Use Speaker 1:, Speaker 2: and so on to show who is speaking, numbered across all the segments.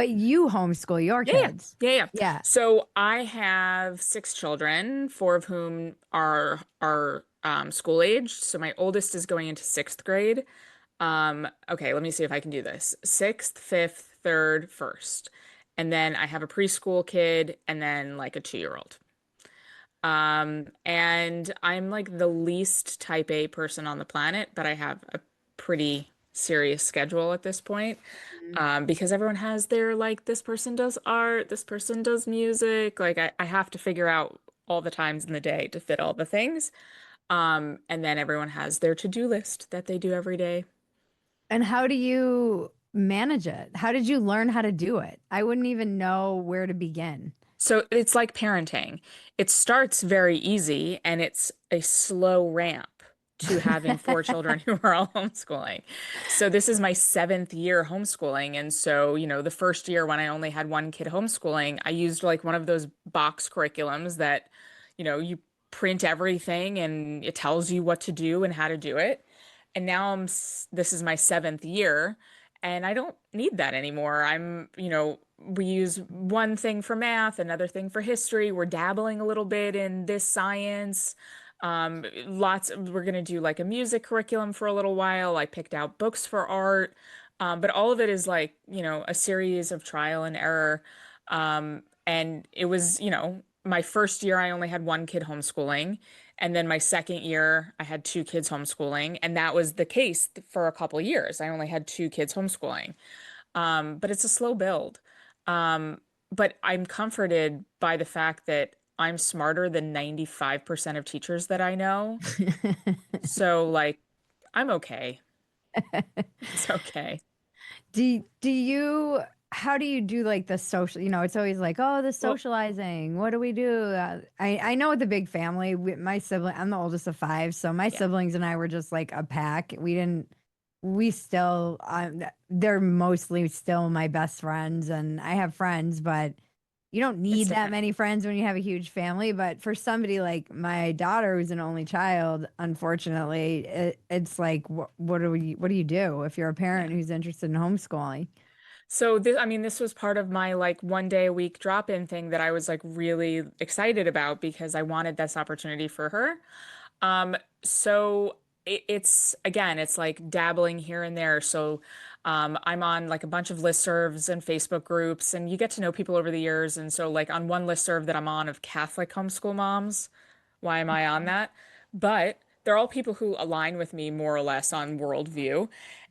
Speaker 1: But you homeschool your
Speaker 2: Yeah, yeah,
Speaker 1: kids.
Speaker 2: yeah, yeah.
Speaker 1: Yeah.
Speaker 2: So I have six children, four of whom are school aged. So my oldest is going into sixth grade. Okay, let me see if I can do this. Sixth, fifth, third, first. And then I have a preschool kid and then like a 2-year-old. And I'm like the least type A person on the planet, but I have a pretty serious schedule at this point.
Speaker 1: Mhm.
Speaker 2: Because everyone has their like this person does art, this person does music. Like I have to figure out all the times in the day to fit all the things. And then everyone has their to-do list that they do every day.
Speaker 1: And how do you manage it? How did you learn how to do it? I wouldn't even know where to begin.
Speaker 2: So it's like parenting. It starts very easy and it's a slow ramp to having four children who are all homeschooling. So this is my seventh year homeschooling. And so, the first year when I only had one kid homeschooling, I used like one of those box curriculums that, you print everything and it tells you what to do and how to do it. And now this is my seventh year. And I don't need that anymore. We use one thing for math, another thing for history. We're dabbling a little bit in this science. We're going to do like a music curriculum for a little while. I picked out books for art. But all of it is like, a series of trial and error. And it was, my first year, I only had one kid homeschooling. And then my second year, I had two kids homeschooling. And that was the case for a couple years. I only had two kids homeschooling. But it's a slow build. But I'm comforted by the fact that I'm smarter than 95% of teachers that I know. So, like, I'm okay. It's okay.
Speaker 1: Do you how do you do like the social, it's always like, oh, the
Speaker 2: Well,
Speaker 1: socializing. What do we do? I know with the big family, my sibling, I'm the oldest of five, so my
Speaker 2: yeah.
Speaker 1: siblings and I were just like a pack. We still, they're mostly still my best friends, and I have friends, but you don't
Speaker 2: It's
Speaker 1: need that
Speaker 2: different.
Speaker 1: many friends when you have a huge family. But for somebody like my daughter, who's an only child, unfortunately, it's like, what do you do if you're a parent
Speaker 2: Yeah.
Speaker 1: who's interested in homeschooling?
Speaker 2: So this was part of my like one day a week drop-in thing that I was like really excited about because I wanted this opportunity for her. So it's again, it's like dabbling here and there. So I'm on like a bunch of listservs and Facebook groups, and you get to know people over the years. And so like on one listserv that I'm on of Catholic homeschool moms, why am I on that? But they're all people who align with me more or less on worldview.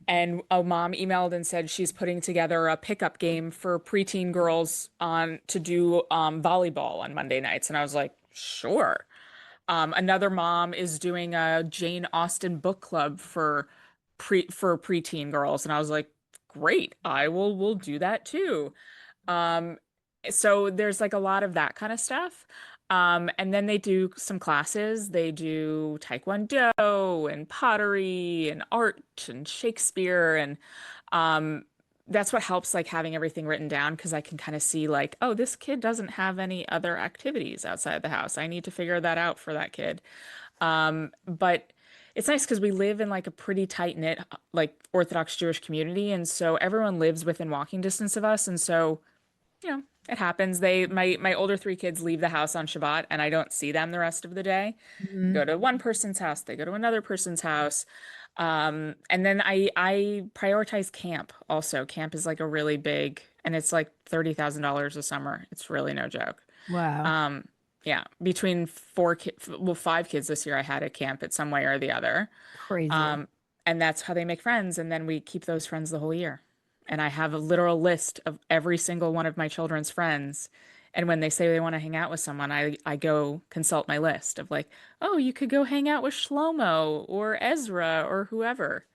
Speaker 2: And a mom emailed and said she's putting together a pickup game for preteen girls on to do volleyball on Monday nights. And I was like, sure. Another mom is doing a Jane Austen book club for preteen girls, and I was like, great, we'll do that too. Um, so there's like a lot of that kind of stuff. And then they do some classes. They do Taekwondo and pottery and art and Shakespeare and um, that's what helps like having everything written down because I can kind of see like, oh, this kid doesn't have any other activities outside the house. I need to figure that out for that kid. But it's nice because we live in like a pretty tight-knit like Orthodox Jewish community, and so everyone lives within walking distance of us, and so it happens. My older three kids leave the house on Shabbat, and I don't see them the rest of the day. Go
Speaker 1: Mhm.
Speaker 2: to one person's house, they go to another person's house. And then I prioritize camp also. Camp is like a really big, and it's like $30,000 a summer. It's really no joke.
Speaker 1: Wow,
Speaker 2: Um, yeah, between five kids this year I had at camp at some way or the other.
Speaker 1: crazy.
Speaker 2: Um, and that's how they make friends, and then we keep those friends the whole year. And I have a literal list of every single one of my children's friends. And when they say they want to hang out with someone, I go consult my list of like, oh, you could go hang out with Shlomo or Ezra or whoever.